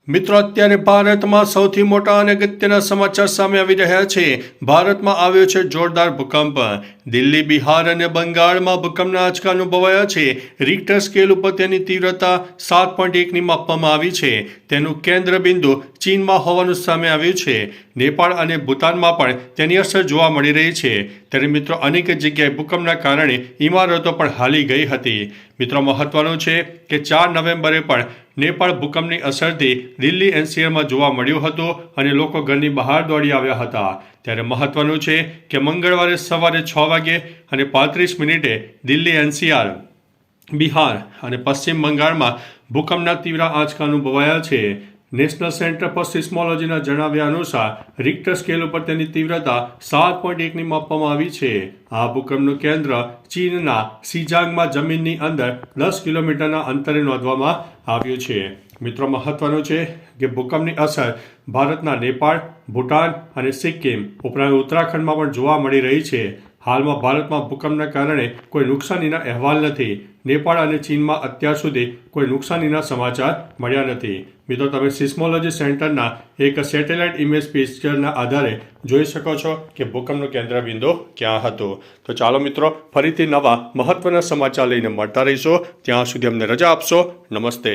મિત્રો, અત્યારે ભારતમાં સૌથી મોટા અને અગત્યના સમાચાર સામે આવી રહ્યા છે। ભારતમાં આવ્યો છે જોરદાર ભૂકંપ। દિલ્હી, બિહાર અને બંગાળમાં ભૂકંપના આંચકા અનુભવાયા છે। રિક્ટર સ્કેલ ઉપર તેની તીવ્રતા 7.1ની માપવામાં આવી છે। તેનું કેન્દ્ર બિંદુ ચીનમાં હોવાનું સામે આવ્યું છે। નેપાળ અને ભૂતાનમાં પણ તેની અસર જોવા મળી રહી છે। ત્યારે મિત્રો, અનેક જગ્યાએ ભૂકંપના કારણે ઇમારતો પણ હાલી ગઈ હતી। મિત્રો, મહત્વનું છે કે 4 નવેમ્બરે પણ નેપાળ ભૂકંપની અસરથી દિલ્હી એનસીઆરમાં જોવા મળ્યું હતું અને લોકો ઘરની બહાર દોડી આવ્યા હતા। ત્યારે મહત્વનું છે કે મંગળવારે સવારે 6 વાગે અને 35 મિનિટે દિલ્હી એનસીઆર, બિહાર અને પશ્ચિમ બંગાળમાં ભૂકંપના તીવ્ર આંચકા અનુભવાયા છે। નેશનલ સેન્ટર ફોર સિસ્મોલોજીના જણાવ્યા અનુસાર રિક્ટર સ્કેલ ઉપર તેની તીવ્રતા 7.1ની માપવામાં આવી છે। આ ભૂકંપનું કેન્દ્ર ચીનના શિજાંગમાં જમીનની અંદર 10 કિલોમીટરના અંતરે નોંધવામાં આવ્યું છે। મિત્રો, મહત્વનું છે કે ભૂકંપની અસર ભારતના નેપાળ, ભૂટાન અને સિક્કિમ ઉપરાંત ઉત્તરાખંડમાં પણ જોવા મળી રહી છે। હાલમાં ભારતમાં ભૂકંપના કારણે કોઈ નુકસાનીના અહેવાલ નથી। નેપાળ અને ચીનમાં અત્યાર સુધી કોઈ નુકસાનીના સમાચાર મળ્યા નથી। મિત્રો, તમે સિસ્મોલોજી સેન્ટરના એક સેટેલાઇટ ઇમેજ પિક્ચરના આધારે જોઈ શકો છો કે ભૂકંપનું કેન્દ્રબિંદુ ક્યાં હતું। તો ચાલો મિત્રો, ફરીથી નવા મહત્વના સમાચાર લઈને મળતા રહીશું। ત્યાં સુધી અમને રજા આપશો। નમસ્તે।